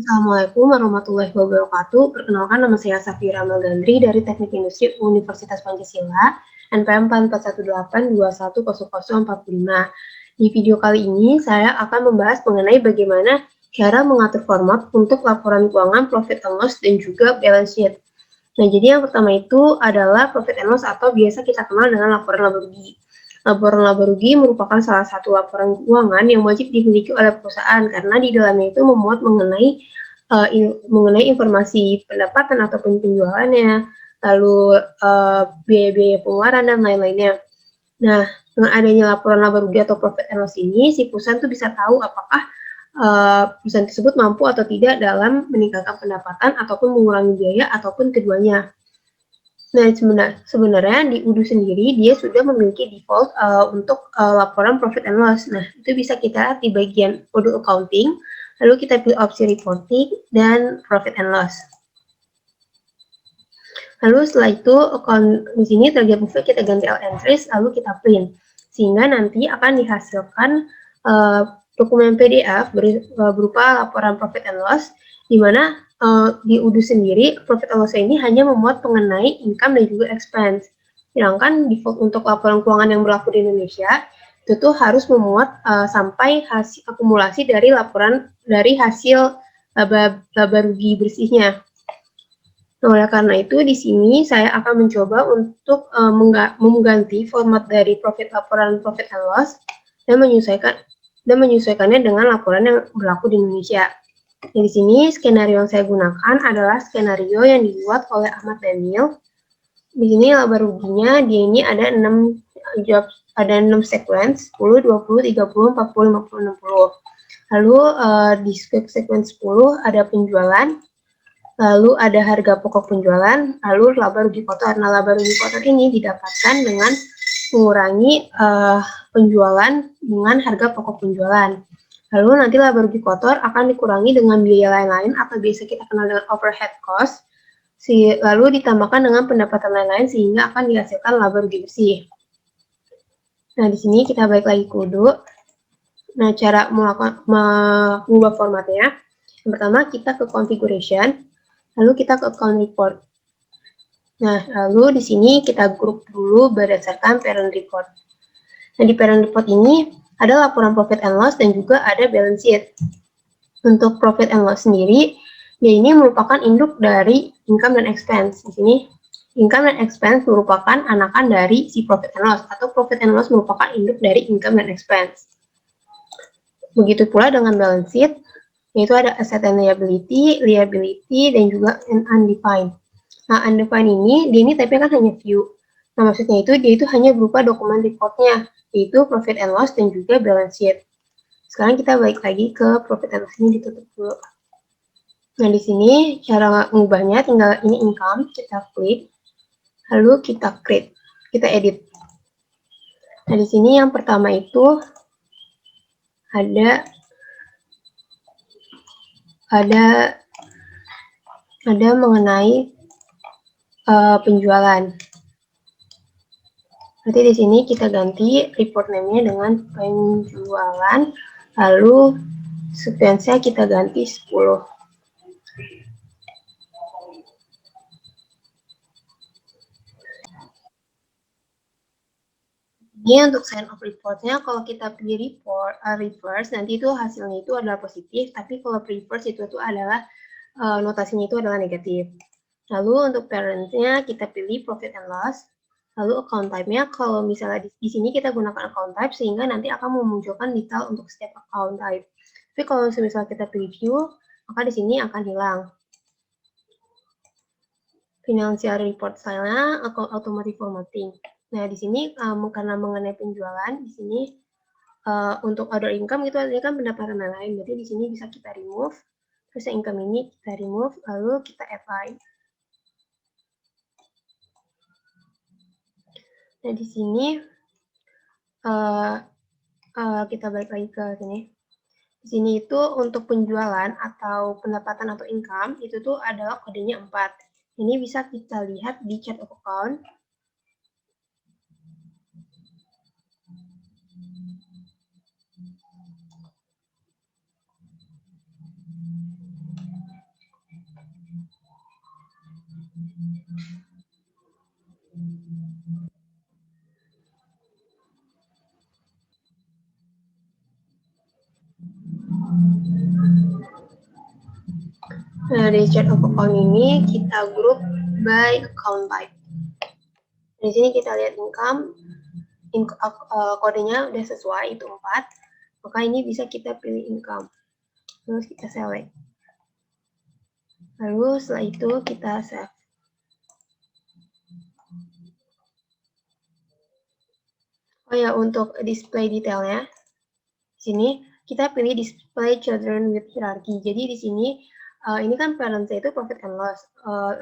Assalamualaikum warahmatullahi wabarakatuh. Perkenalkan, nama saya Safira Magandri dari Teknik Industri Universitas Pancasila, NPM 44182121045. Di video kali ini, saya akan membahas mengenai bagaimana cara mengatur format untuk laporan keuangan profit and loss dan juga balance sheet. Nah, jadi yang pertama itu adalah profit and loss atau biasa kita kenal dengan laporan laba rugi. Laporan laba rugi merupakan salah satu laporan keuangan yang wajib dimiliki oleh perusahaan karena di dalamnya itu memuat mengenai informasi pendapatan ataupun penjualannya, lalu biaya-biaya pengeluaran dan lain-lainnya. Nah, dengan adanya laporan laba rugi atau profit and loss ini, si perusahaan tuh bisa tahu apakah perusahaan tersebut mampu atau tidak dalam meningkatkan pendapatan ataupun mengurangi biaya ataupun keduanya. Nah, sebenarnya di UDU sendiri dia sudah memiliki default untuk laporan profit and loss. Nah, itu bisa kita lihat di bagian UDU accounting, lalu kita pilih opsi reporting dan profit and loss. Lalu setelah itu di sini target profit kita ganti L entries, lalu kita print, sehingga nanti akan dihasilkan dokumen PDF berupa laporan profit and loss, di mana di UDU sendiri profit and loss ini hanya memuat mengenai income dan juga expense. Sedangkan default untuk laporan keuangan yang berlaku di Indonesia itu tuh harus memuat sampai hasil akumulasi dari hasil laba rugi bersihnya. Nah, oleh karena itu di sini saya akan mencoba untuk mengganti format dari laporan profit and loss dan menyesuaikannya dengan laporan yang berlaku di Indonesia. Nah, di sini skenario yang saya gunakan adalah skenario yang dibuat oleh Ahmad Daniel. Di sini laba ruginya dia ini ada 6 sequence 10, 20, 30, 40, 50, 60. Lalu di sequence 10 ada penjualan, lalu ada harga pokok penjualan, lalu laba rugi kotor. Nah, laba rugi kotor ini didapatkan dengan mengurangi penjualan dengan harga pokok penjualan. Lalu nanti laba rugi kotor akan dikurangi dengan biaya lain-lain atau biasa kita kenal dengan overhead cost, lalu ditambahkan dengan pendapatan lain-lain sehingga akan dihasilkan laba rugi bersih. Nah, di sini kita balik lagi ke UDU. Nah, cara mengubah formatnya, yang pertama kita ke configuration, lalu kita ke account report. Nah, lalu di sini kita grup dulu berdasarkan parent report. Nah, di parent report ini ada laporan profit and loss dan juga ada balance sheet. Untuk profit and loss sendiri, dia ini merupakan induk dari income dan expense. Di sini income dan expense merupakan anakan dari si profit and loss, atau profit and loss merupakan induk dari income dan expense. Begitu pula dengan balance sheet, yaitu ada asset and liability, dan juga undefined. Nah, undefined ini tapi kan hanya view. Nah, maksudnya dia itu hanya berupa dokumen reportnya, yaitu profit and loss dan juga balance sheet. Sekarang kita balik lagi ke profit and loss ini, ditutup dulu. Nah, di sini cara mengubahnya tinggal ini income, kita klik, lalu kita create, kita edit. Nah, di sini yang pertama itu ada mengenai penjualan. Nanti di sini kita ganti report name-nya dengan penjualan, lalu sequence-nya kita ganti 10. Ini untuk sign of report-nya, kalau kita pilih reverse, nanti itu hasilnya itu adalah positif, tapi kalau reverse itu adalah notasinya itu adalah negatif. Lalu untuk parent-nya kita pilih profit and loss, lalu account type-nya, kalau misalnya di sini kita gunakan account type sehingga nanti akan memunculkan detail untuk setiap account type. Tapi kalau misalnya kita pilih view, maka di sini akan hilang. Financial report style-nya automatic formatting. Nah, di sini karena mengenai penjualan, di sini untuk other income itu artinya kan pendapatan lain. Jadi di sini bisa kita remove, terus yang income ini kita remove, lalu kita apply. Nah, di sini kita balik lagi ke sini. Di sini itu untuk penjualan atau pendapatan atau income itu tuh adalah kodenya 4. Ini bisa kita lihat di chart of account. Nah, di chart of account ini kita group by account type. Di sini kita lihat income, kodenya udah sesuai, itu 4. Maka ini bisa kita pilih income. Terus kita select. Lalu setelah itu kita save. Oh ya, untuk display detailnya, di sini kita pilih display children with hierarchy. Jadi di sini ini kan parent-nya itu profit and loss.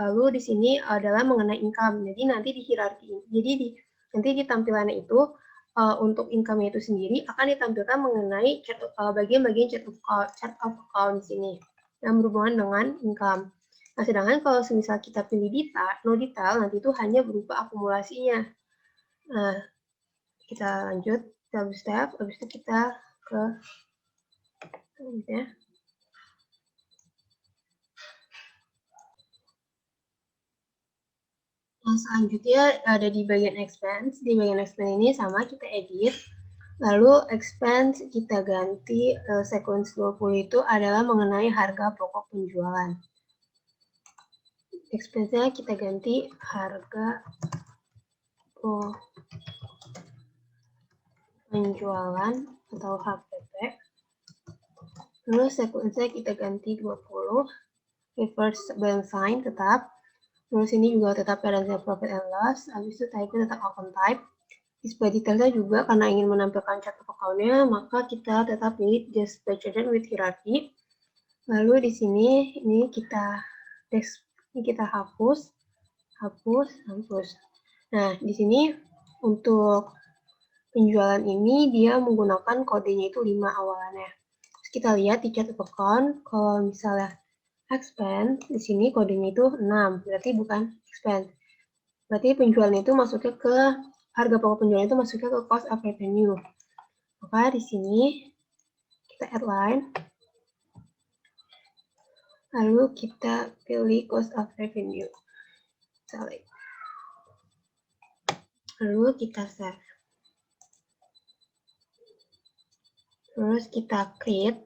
Lalu di sini adalah mengenai income. Jadi nanti di hierarchy, jadi nanti di tampilannya itu untuk income-nya itu sendiri akan ditampilkan mengenai bagian-bagian chart of account di sini yang berhubungan dengan income. Nah, sedangkan kalau misal kita pilih detail, no detail, nanti itu hanya berupa akumulasinya. Nah, kita lanjut step, habis itu kita ke ya. Nah, selanjutnya ada di bagian expense. Di bagian expense ini sama kita edit. Lalu expense kita ganti sequence 20 itu adalah mengenai harga pokok penjualan. Expense-nya kita ganti harga penjualan atau HPP. Terus sequence-nya kita ganti 20. Reverse balance sign tetap. Terus ini juga tetap parent profit and loss. Habis itu type-nya tetap account type. Display detailnya juga karena ingin menampilkan chart of account-nya, maka kita tetap pilih display children with hierarchy. Lalu di sini ini kita hapus. Nah, di sini untuk penjualan ini dia menggunakan kodenya itu 5 awalannya. Terus kita lihat di chart of account, kalau misalnya expense, di sini kodenya itu 6, berarti bukan expense. Berarti penjualan itu masuknya ke harga pokok penjualan itu masuknya ke cost of revenue. Maka di sini kita add line, lalu kita pilih cost of revenue, select, lalu kita save. Terus kita create.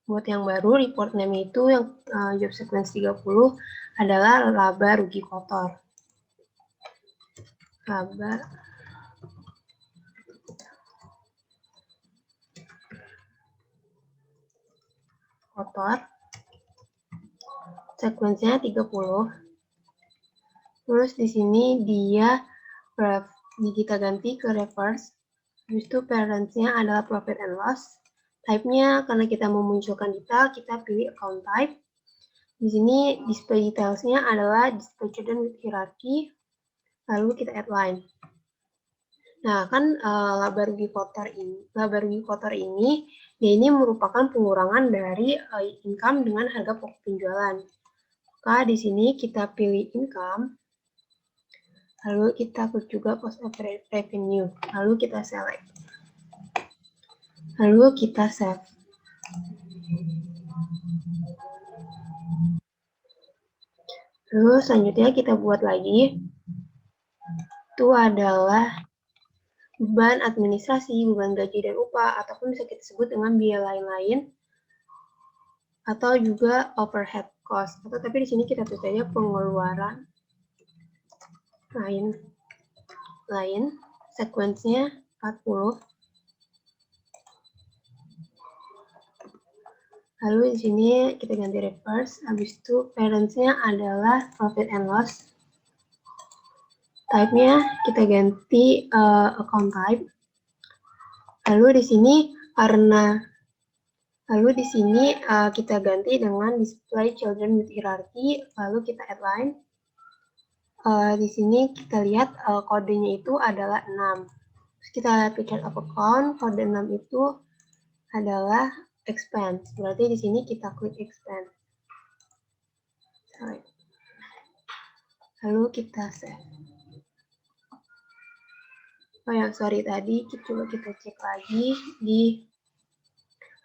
Buat yang baru, report name itu yang job sequence 30 adalah laba rugi kotor. Laba kotor. Sequence-nya 30. Terus di sini dia kita ganti ke reverse. Habis itu parents-nya adalah profit and loss. Type-nya karena kita memunculkan detail, kita pilih account type. Di sini display details-nya adalah display children with hierarchy. Lalu kita add line. Nah, kan laba rugi kotor ini dia ini merupakan pengurangan dari income dengan harga pokok penjualan. Maka di sini kita pilih income. Lalu kita klik juga cost of revenue. Lalu kita select. Lalu kita save. Lalu selanjutnya kita buat lagi. Itu adalah beban administrasi, beban gaji dan upah, ataupun bisa kita sebut dengan biaya lain-lain, atau juga overhead cost. Atau tapi di sini kita tulis saja pengeluaran lain, sequence-nya 40. Lalu di sini kita ganti reverse, habis itu parents-nya adalah profit and loss. Type-nya kita ganti account type. Lalu di sini kita ganti dengan display children with hierarchy, lalu kita add line. Di sini kita lihat kodenya itu adalah 6. Terus kita lihat ke chart of account, kode 6 itu adalah expense. Berarti di sini kita klik expense. Lalu kita save. Oh ya, sorry tadi coba kita cek lagi di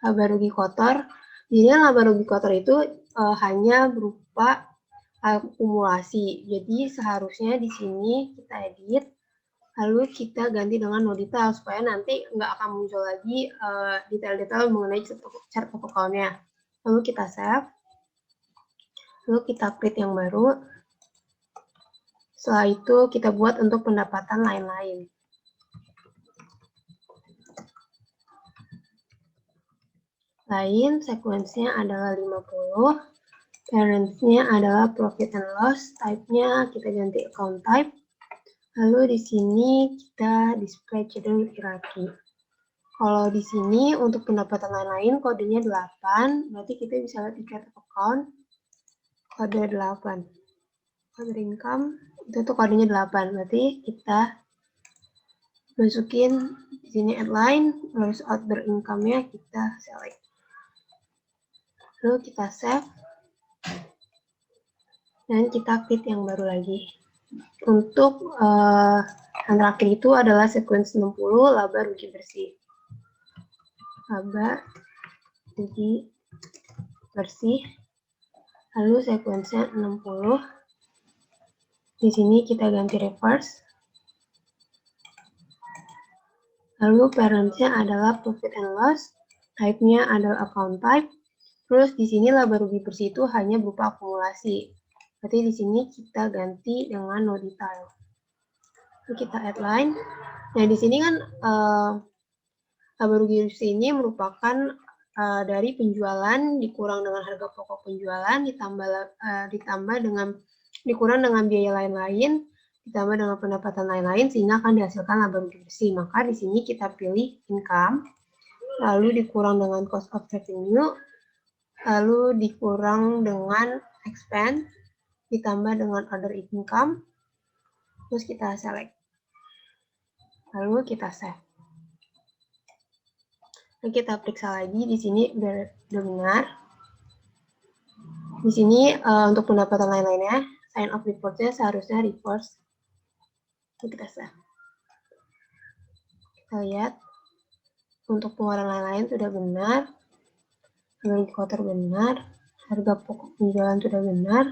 laba rugi kotor. Jadi laba rugi kotor itu hanya berupa akumulasi. Jadi seharusnya di sini kita edit, lalu kita ganti dengan no detail supaya nanti nggak akan muncul lagi detail-detail mengenai chart of account-nya. Lalu kita save. lalu kita create yang baru. Setelah itu kita buat untuk pendapatan lain-lain. Lain, sequence-nya adalah 50. Parents-nya adalah profit and loss. Type-nya kita ganti account type. Lalu di sini kita display children hierarchy. Kalau di sini untuk pendapatan lain-lain kodenya 8, berarti kita bisa lihat di create account kode 8. Kode income itu tuh kodenya 8, berarti kita masukin di sini add line, terus order income-nya kita select. Lalu kita save dan kita create yang baru lagi. Untuk yang terakhir itu adalah sequence 60 laba rugi bersih. Laba rugi bersih. Lalu sequence-nya 60. Di sini kita ganti reverse. Lalu parent-nya adalah profit and loss. Type-nya adalah account type. Terus di sini laba rugi bersih itu hanya berupa akumulasi. Berarti di sini kita ganti dengan no detail. Lalu kita add line. Nah, di sini kan laba rugi bersih ini merupakan dari penjualan dikurang dengan harga pokok penjualan ditambah dengan dikurang dengan biaya lain-lain ditambah dengan pendapatan lain-lain sehingga akan dihasilkan laba rugi bersih. Maka di sini kita pilih income, lalu dikurang dengan cost of revenue, lalu dikurang dengan expense, ditambah dengan other income, terus kita select, lalu kita save. Lalu kita periksa lagi, di sini udah benar. Di sini untuk pendapatan lain-lainnya, sign off report-nya seharusnya reverse. Lalu kita save. Kita lihat, untuk pengeluaran lain-lain sudah benar, harga kotor benar, harga pokok penjualan sudah benar,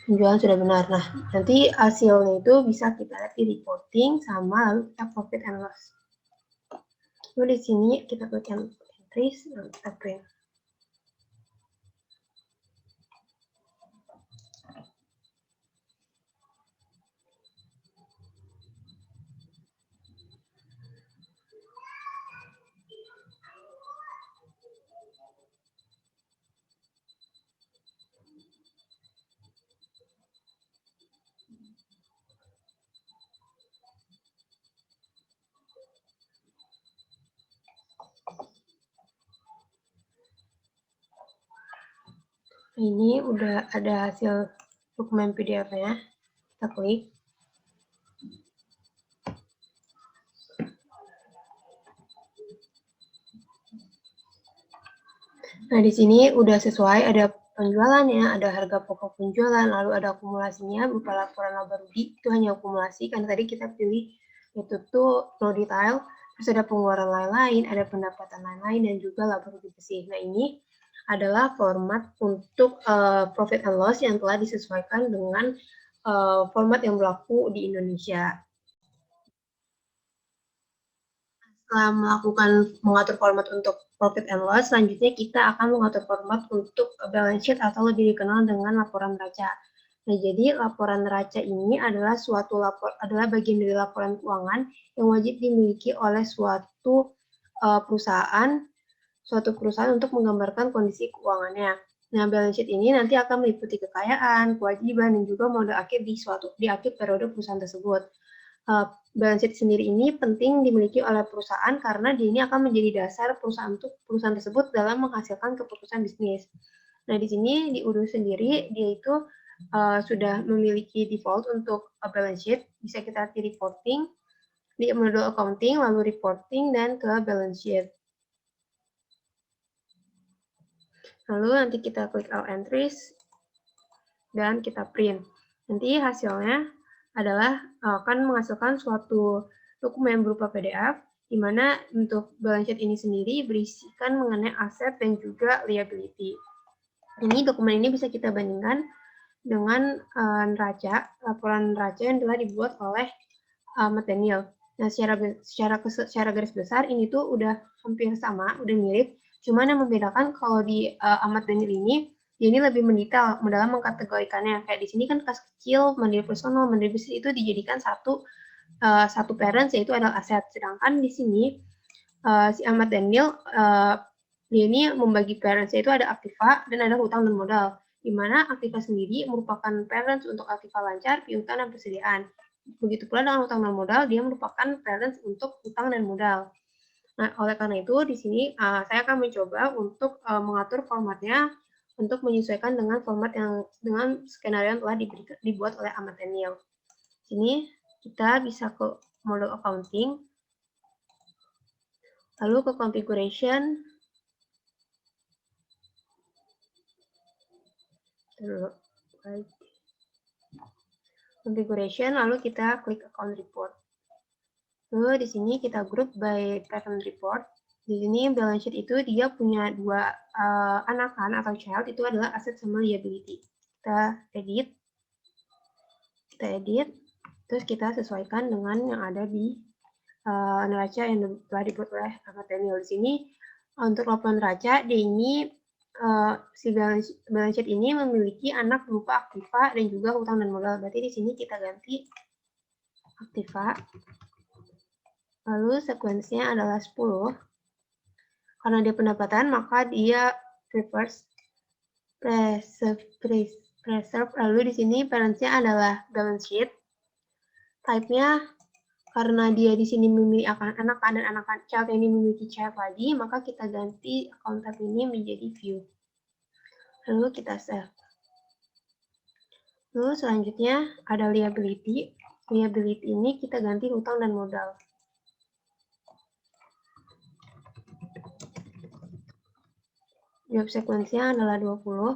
penjualan sudah benar. Nah, nanti hasilnya itu bisa kita lihat di reporting sama lalu kita profit and loss. Lalu di sini kita klik entries dan kita print. Ini udah ada hasil dokumen PDF-nya. Kita klik. Nah, di sini udah sesuai, ada penjualannya, ada harga pokok penjualan, lalu ada akumulasinya berupa laporan laba rugi, itu hanya akumulasi, karena tadi kita pilih itu tuh no detail, terus ada pengeluaran lain-lain, ada pendapatan lain-lain, dan juga laba rugi bersih. Nah, ini adalah format untuk profit and loss yang telah disesuaikan dengan format yang berlaku di Indonesia. Setelah mengatur format untuk profit and loss, selanjutnya kita akan mengatur format untuk balance sheet atau lebih dikenal dengan laporan neraca. Nah, jadi laporan neraca ini adalah bagian dari laporan keuangan yang wajib dimiliki oleh suatu perusahaan untuk menggambarkan kondisi keuangannya. Nah, balance sheet ini nanti akan meliputi kekayaan, kewajiban, dan juga modal akhir di akhir periode perusahaan tersebut. Balance sheet sendiri ini penting dimiliki oleh perusahaan karena dia ini akan menjadi dasar perusahaan tersebut dalam menghasilkan keputusan bisnis. Nah, di sini di Udo sendiri dia itu sudah memiliki default untuk balance sheet, bisa kita di reporting, di model accounting, lalu reporting, dan ke balance sheet. Lalu nanti kita klik all entries dan kita print. Nanti hasilnya adalah akan menghasilkan suatu dokumen berupa PDF, di mana untuk balance sheet ini sendiri berisikan mengenai aset dan juga liability. Ini dokumen ini bisa kita bandingkan dengan laporan neraca yang telah dibuat oleh Ahmad Daniel. Nah, secara garis besar ini tuh udah hampir sama, udah mirip. Cuman yang membedakan kalau di Ahmad Daniel ini Ini lebih mendetail dalam mengkategorikannya. Kayak di sini kan kas kecil, mandiri personal, mandiri bisnis itu dijadikan satu parents, yaitu adalah aset. Sedangkan di sini si Ahmad Daniel dia ini membagi parents, yaitu ada aktiva dan ada hutang dan modal. Di mana aktiva sendiri merupakan parents untuk aktiva lancar, piutang, dan persediaan. Begitu pula dengan hutang dan modal, dia merupakan parents untuk hutang dan modal. Nah, oleh karena itu di sini saya akan mencoba untuk mengatur formatnya untuk menyesuaikan dengan format dengan skenario yang telah dibuat oleh Ahmad Daniel. Sini kita bisa ke model accounting, lalu ke configuration, lalu kita klik account report. Lalu di sini kita group by parent report. Di sini balance sheet itu dia punya dua anakan atau child, itu adalah asset sama liability. Kita edit, terus kita sesuaikan dengan yang ada di neraca yang telah dibuat oleh Ahmad Daniel. Di sini untuk laporan neraca, dia ini si balance sheet ini memiliki anak berupa aktiva dan juga hutang dan modal. Berarti di sini kita ganti aktiva. Lalu sekuensinya adalah 10. Karena dia pendapatan, maka dia preserve. Lalu di sini parents-nya adalah balance sheet. Type-nya karena dia di sini memiliki anak dan anak child ini memiliki child lagi, maka kita ganti account type ini menjadi view. Lalu kita save. Lalu selanjutnya ada liability. Liability ini kita ganti hutang dan modal. Job sequence-nya adalah 20.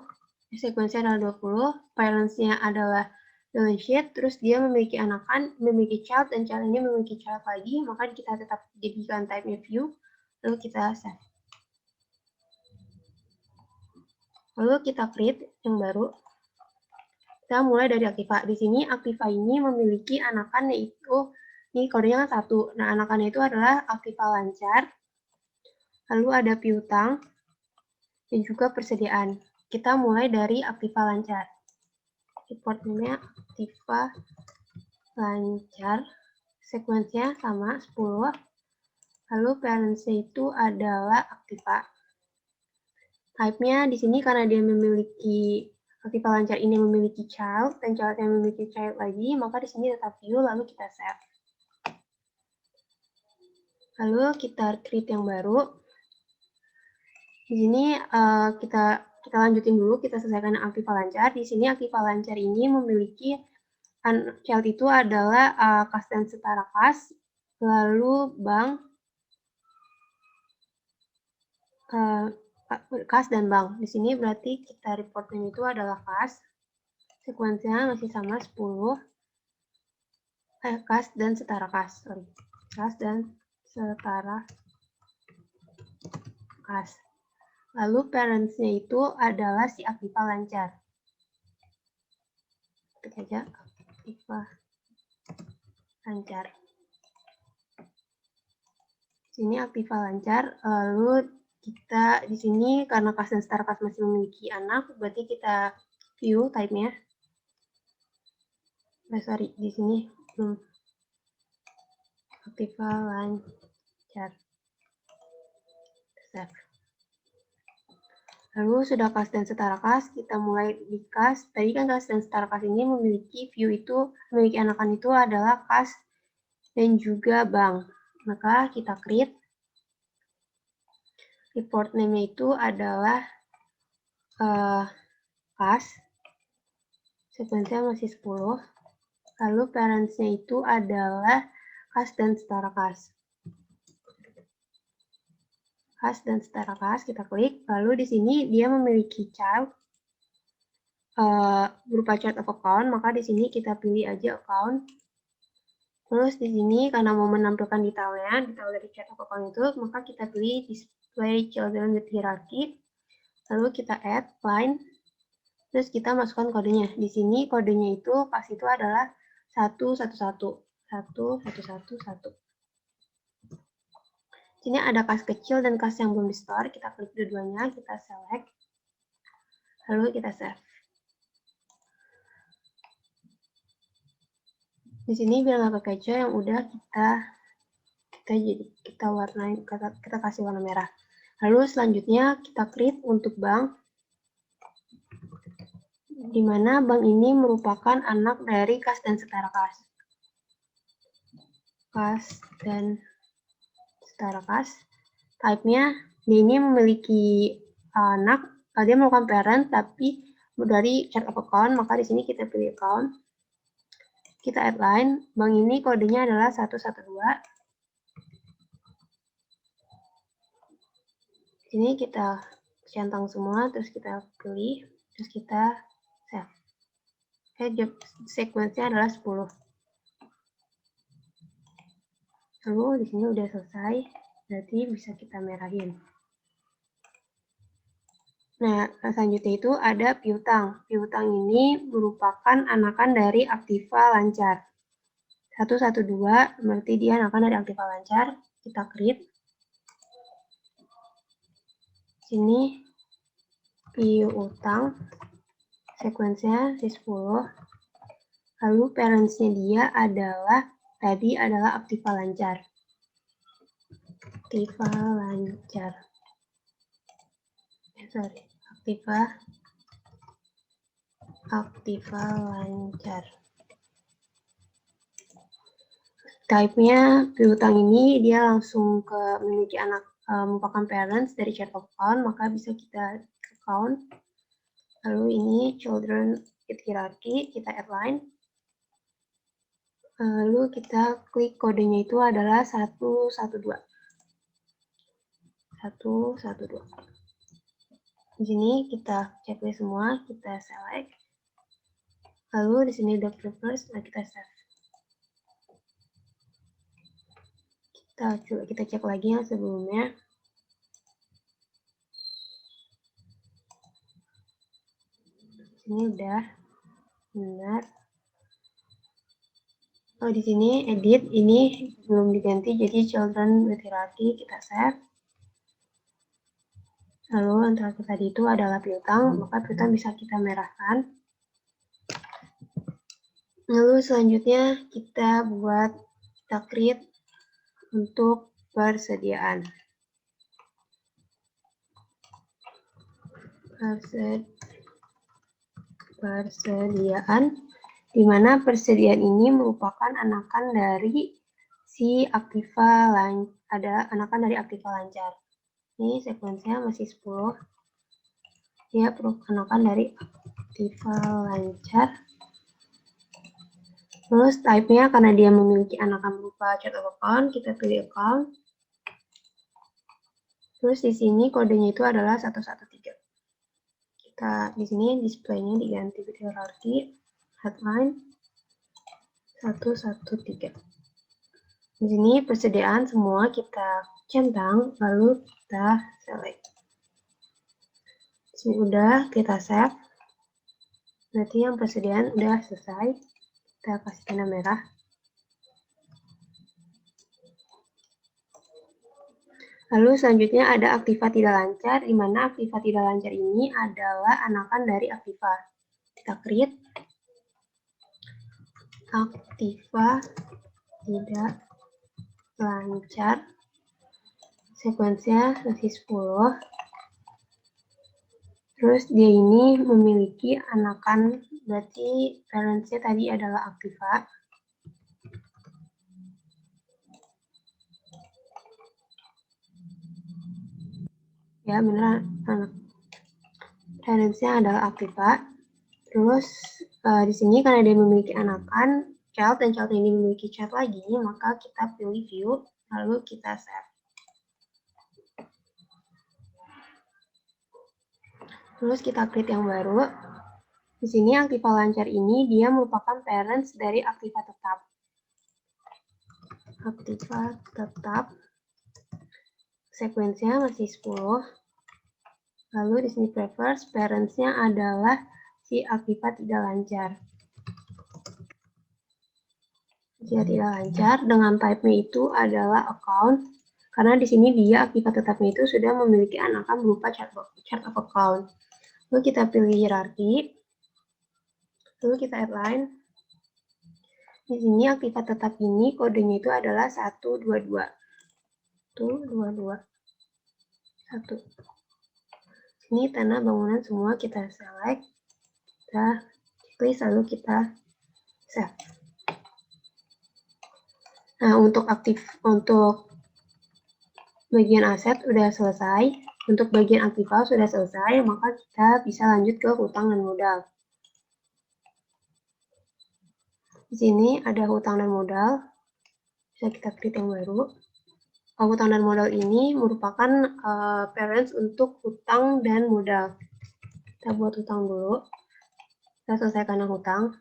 Sequence-nya adalah 20. Parents-nya adalah balance sheet, terus dia memiliki anakan, memiliki child, dan child ini memiliki child lagi, maka kita tetap jadikan type-nya view, lalu kita save. Lalu kita create yang baru. Kita mulai dari aktiva. Di sini aktiva ini memiliki anakan, yaitu ini kodenya 1. Nah, anakannya itu adalah aktiva lancar, lalu ada piutang, dan juga persediaan. Kita mulai dari aktiva lancar. Reportnya aktiva lancar, sekuensinya sama 10, lalu parents-nya itu adalah aktiva. Type-nya di sini karena dia memiliki aktiva lancar ini memiliki child dan child yang memiliki child lagi, maka di sini tetap view, lalu kita save. Lalu kita create yang baru. Di sini kita lanjutin dulu, kita selesaikan aktiva lancar. Di sini aktiva lancar ini memiliki child itu adalah kas dan setara kas, lalu bank, kas dan bank. Di sini berarti kita reportnya itu adalah kas. Sekuensinya masih sama 10. Kas dan setara kas. Kas dan setara kas. Lalu parents-nya itu adalah si aktiva lancar. Ketik aja aktiva lancar. Sini aktiva lancar, lalu kita di sini karena kas dan setara kas masih memiliki anak, berarti kita view type-nya. Sorry, di sini belum aktiva lancar. Save. Lalu sudah kas dan setara kas, kita mulai di kas. Tadi kan kas dan setara kas ini memiliki view itu, memiliki anakan itu adalah kas dan juga bank. Maka kita create. Report name-nya itu adalah kas. Sekuensinya masih 10. Lalu parents-nya itu adalah kas dan setara kas. Kas dan setara kas, kita klik. Lalu di sini dia memiliki child berupa chart of account, maka di sini kita pilih aja account. Terus di sini karena mau menampilkan detail dari chart of account itu, maka kita pilih display children with hierarchy. Lalu kita add line. Terus kita masukkan kodenya. Di sini kodenya itu kas itu adalah 111. 1111. Sini ada kas kecil dan kas yang belum di store. Kita klik dua-duanya, kita select. lalu kita save. Di sini biar nggak kekecoh yang udah kita warnai, kita kasih warna merah. Lalu selanjutnya kita create untuk bank, di mana bank ini merupakan anak dari kas dan setara kas. Kas dan setara kas. Type-nya, dia ini memiliki anak, dia merupakan parent, tapi dari chart of account, maka di sini kita pilih account. Kita add line, bank ini kodenya adalah 112. Ini kita centang semua, terus kita pilih, terus kita save. Job sequence-nya adalah 10. Lalu di sini udah selesai, berarti bisa kita merahin. Nah, selanjutnya itu ada piutang. Piutang ini merupakan anakan dari Aktiva Lancar. 112 berarti dia anakan dari Aktiva Lancar. Kita create. Sini piutang. Sequence-nya di 10. Lalu parents-nya dia adalah Aktiva Lancar. Aktiva Lancar. Aktiva Lancar. Type-nya piutang ini dia langsung memiliki anak, merupakan parents dari chart of account, maka bisa kita account. Lalu ini children hierarchy, kita add line. Lalu kita klik kodenya itu adalah 112. 112. Di sini kita checklist semua, kita select. Lalu di sini udah reverse, nah kita save. Kita cek lagi yang sebelumnya. Ini udah benar. Oh, di sini edit, ini belum diganti, jadi children with hierarchy, kita save. Lalu yang terakhir tadi itu adalah piutang, maka piutang bisa kita merahkan. Lalu selanjutnya kita create untuk persediaan. Persediaan, di mana persediaan ini merupakan anakan dari si Aktiva Lancar. Ini sequence-nya masih 10. Dia anakan dari Aktiva Lancar. Terus type-nya karena dia memiliki anakan berupa chart of account, kita pilih account. Terus di sini kodenya itu adalah 113. Kita di sini display-nya diganti with hierarchy, headline 113. Di sini persediaan semua kita centang, lalu kita select. Ini udah, kita save. Berarti yang persediaan udah selesai. Kita kasih tanda merah. Lalu selanjutnya ada Aktiva tidak lancar, di mana Aktiva tidak lancar ini adalah anakan dari Aktiva. Kita create Aktiva tidak lancar. Sequence-nya masih 10. Terus dia ini memiliki anakan, berarti parents-nya tadi adalah Aktiva. Ya, benar, anak parents-nya adalah Aktiva. Terus di sini karena dia memiliki anakan child dan child ini memiliki child lagi, maka kita pilih view, lalu kita save. Terus kita create yang baru. Di sini Aktiva Lancar ini dia merupakan parents dari Aktiva Tetap. Aktiva Tetap. Sequence-nya masih 10. Lalu di sini prefers, parents-nya adalah si Aktiva Tidak Lancar. Jika tidak lancar, dengan type-nya itu adalah account. Karena di sini dia Aktiva Tetapnya itu sudah memiliki anakan berupa chart of account. Lalu kita pilih hierarki, lalu kita add line. Di sini aktiva tetap ini kodenya itu adalah 122. 122. 1. Ini tanah bangunan semua kita select, kita klik, lalu kita save. Nah, untuk bagian aset udah selesai, untuk bagian aktiva sudah selesai, maka kita bisa lanjut ke hutang dan modal. Di sini ada hutang dan modal, bisa kita create yang baru. Hutang dan modal ini merupakan parents untuk hutang dan modal. Kita buat hutang dulu. Kita selesaikan yang hutang.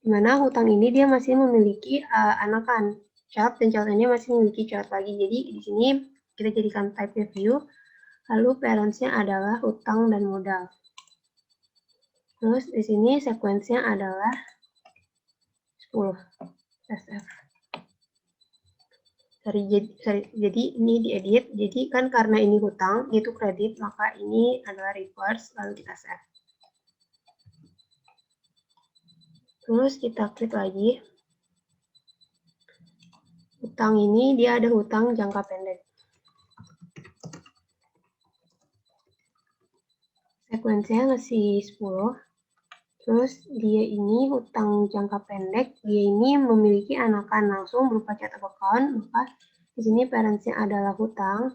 Dimana hutang ini dia masih memiliki anakan child, dan child ini masih memiliki child lagi. Jadi di sini kita jadikan type view, lalu parents-nya adalah hutang dan modal. Terus di sini sequence-nya adalah 10. SF. Jadi ini diedit, jadi kan karena ini hutang, itu kredit, maka ini adalah reverse, lalu kita save. Terus kita klik lagi. Hutang ini dia ada hutang jangka pendek. Sekuensinya masih 10. Terus dia ini hutang jangka pendek, dia ini memiliki anakan langsung berupa chart of account, maka di sini parents-nya adalah hutang.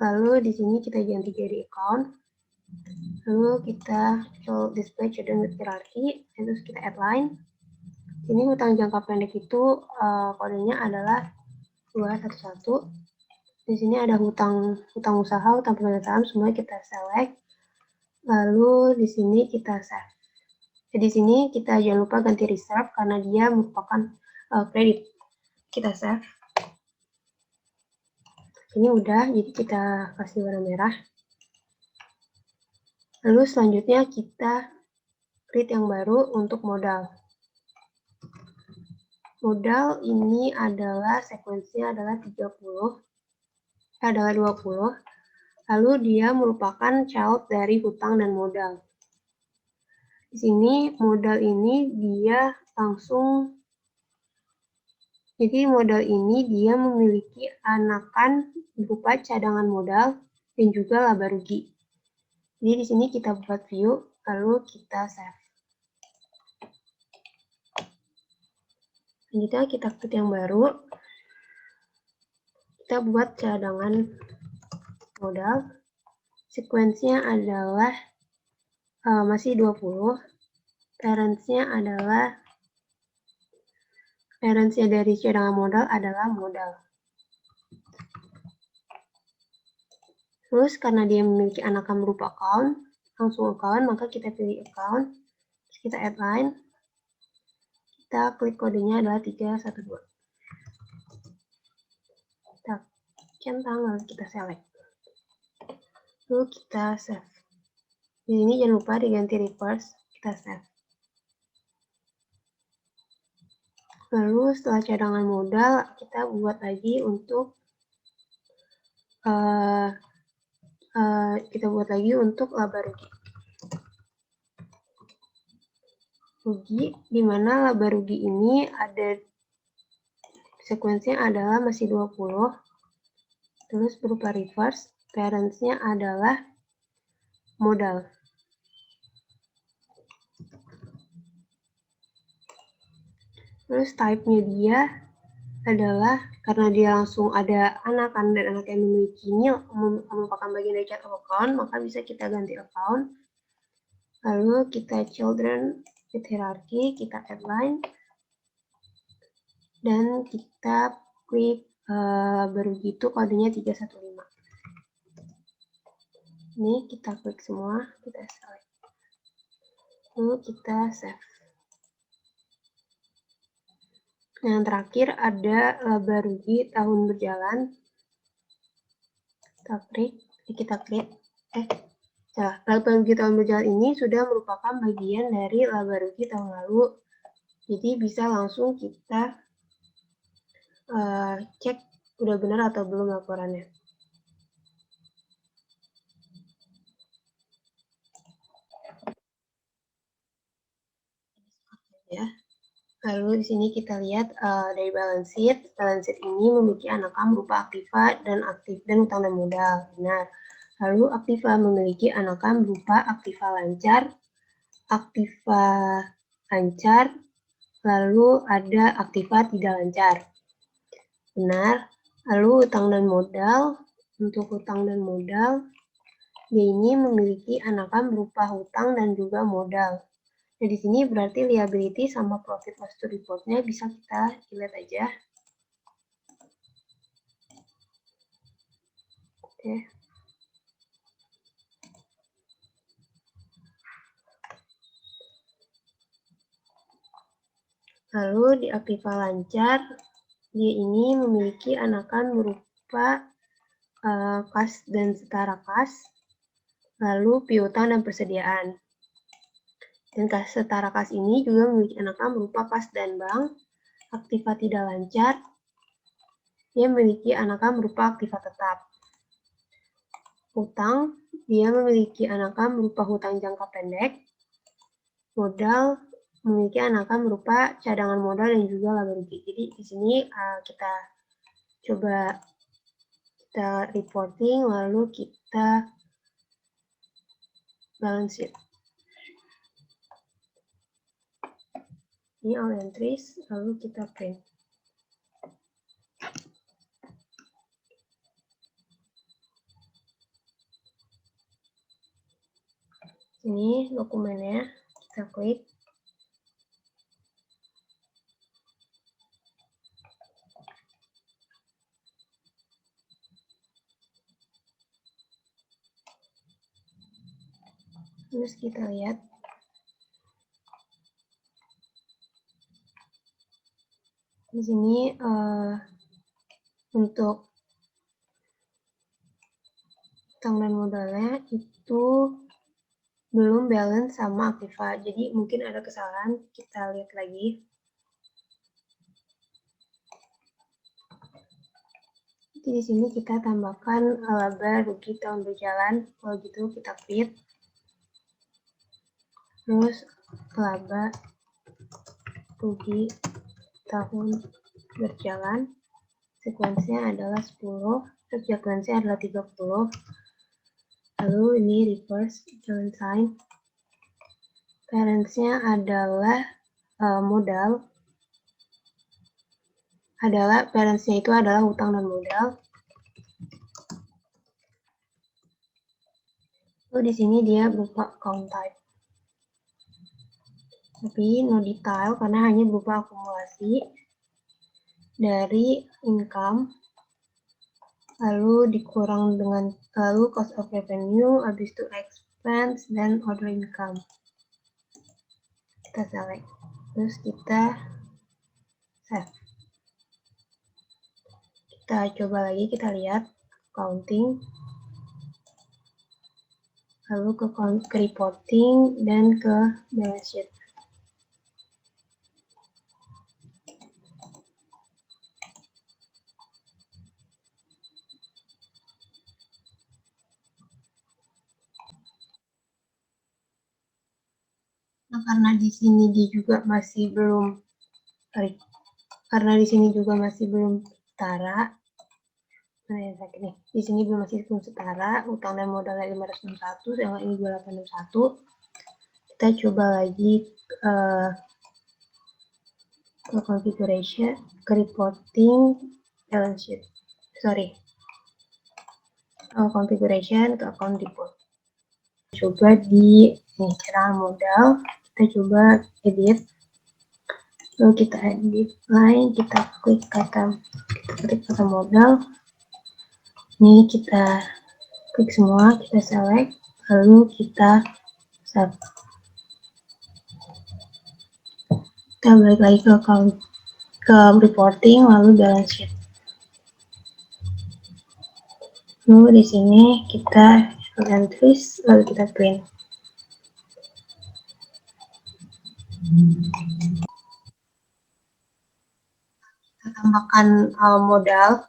Lalu di sini kita ganti jadi account. Lalu kita display children with hierarchy, terus kita add line. Ini hutang jangka pendek itu kodenya adalah 211. Di sini ada hutang usaha, hutang pemegang saham, semua kita select. Lalu di sini kita save. Di sini kita jangan lupa ganti reserve karena dia merupakan kredit. Kita save. Ini udah, jadi kita kasih warna merah. Lalu selanjutnya kita create yang baru untuk modal. Modal ini adalah sekuensinya adalah 20. Lalu dia merupakan child dari hutang dan modal. Di sini modal ini dia langsung, jadi modal ini dia memiliki anakan berupa cadangan modal dan juga laba rugi. Jadi di sini kita buat view, lalu kita save. Selanjutnya kita klik yang baru, kita buat cadangan modal. Sekuensinya adalah masih 20. Parents-nya dari cadangan modal adalah modal. Terus karena dia memiliki anakan berupa account, langsung account, maka kita pilih account, terus kita add line, kita klik kodenya adalah 312. Kita centang, lalu kita select. Lalu kita save. Di sini jangan lupa diganti reverse, kita save. Lalu setelah cadangan modal, kita buat lagi untuk laba rugi. Di mana laba rugi ini ada sekuensinya adalah masih 20. Terus berupa reverse, parents-nya adalah modal. Terus type-nya dia adalah karena dia langsung ada anakan dan anak yang memiliki nil merupakan bagian dari chart of account, maka bisa kita ganti account. Lalu kita children with hierarchy, kita add line, dan kita klik begitu kodenya 315. Ini kita klik semua, kita select. Lalu kita save. Yang terakhir ada laba rugi tahun berjalan. Kita klik. Laba rugi tahun berjalan ini sudah merupakan bagian dari laba rugi tahun lalu. Jadi bisa langsung kita cek udah benar atau belum laporannya. Ya. Lalu di sini kita lihat dari balance sheet. Balance sheet ini memiliki anakam berupa aktiva dan aktif dan utang dan modal. Benar. Lalu aktiva memiliki anakam berupa aktiva lancar, lalu ada aktiva tidak lancar. Benar. Lalu utang dan modal. Untuk utang dan modal, dia ini memiliki anakam berupa hutang dan juga modal. Nah, di sini berarti liability sama profit loss to report-nya bisa kita lihat aja. Oke. Lalu di aktiva lancar, dia ini memiliki anakan berupa kas dan setara kas, lalu piutang dan persediaan. Dan kas setara kas ini juga memiliki anakan berupa kas dan bank. Aktiva tidak lancar, dia memiliki anakan berupa aktiva tetap. Hutang, dia memiliki anakan berupa hutang jangka pendek. Modal, memiliki anakan berupa cadangan modal dan juga laba rugi. Jadi di sini kita coba kita reporting, lalu kita balance sheet. Ini all entries, lalu kita print. Ini dokumennya, kita klik. Terus kita lihat. Di sini untuk utang dan modalnya itu belum balance sama aktiva. Jadi mungkin ada kesalahan, kita lihat lagi. Jadi di sini kita tambahkan laba rugi tahun berjalan. Kalau gitu kita create. Terus laba rugi tahun berjalan. Sekuensinya adalah 10. Sekuensinya adalah 30. Lalu ini reverse join sign. Parents-nya adalah modal. Parents-nya itu adalah hutang dan modal. Lalu di sini dia berupa account type. Tapi no detail karena hanya berupa akumulasi dari income, lalu dikurang dengan lalu cost of revenue, habis itu expense, dan other income. Kita select. Terus kita save. Kita coba lagi, kita lihat accounting, lalu ke reporting, dan ke balance sheet. Nah, karena di sini dia juga masih belum setara. Nah, ya, nih. Di sini masih belum setara, utang dan modalnya 561, yang ini 2861. Kita coba lagi ke configuration, ke reporting, balance sheet. Configuration ke account report. Coba di cadangan modal, kita coba edit. Lalu kita edit line, kita klik kata modal. Ini kita klik semua, kita select, lalu kita save. Kita balik lagi ke reporting, lalu balance sheet. Lalu di sini kita entries, lalu kita print. Kita tambahkan modal.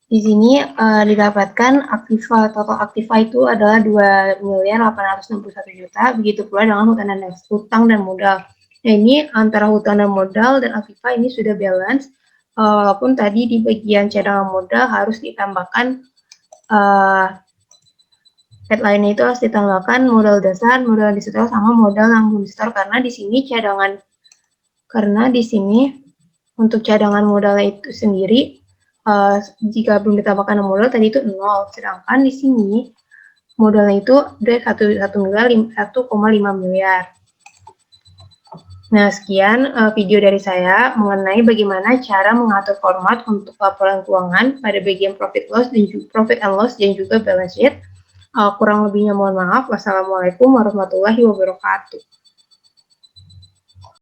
Di sini didapatkan aktiva, total aktiva itu adalah 2.861.000.000, begitu pula dengan hutang dan modal. Nah, ini antara hutang dan modal dan aktiva ini sudah balance, walaupun tadi di bagian cadangan modal harus ditambahkan headline itu harus ditambahkan modal dasar, modal disetor, sama modal yang belum disetor, karena di sini untuk cadangan modalnya itu sendiri, jika belum ditambahkan modal tadi itu 0, sedangkan di sini modalnya itu dari 1,5 miliar. Nah, sekian video dari saya mengenai bagaimana cara mengatur format untuk laporan keuangan pada bagian profit and loss dan juga balance sheet. Kurang lebihnya mohon maaf. Wassalamualaikum warahmatullahi wabarakatuh.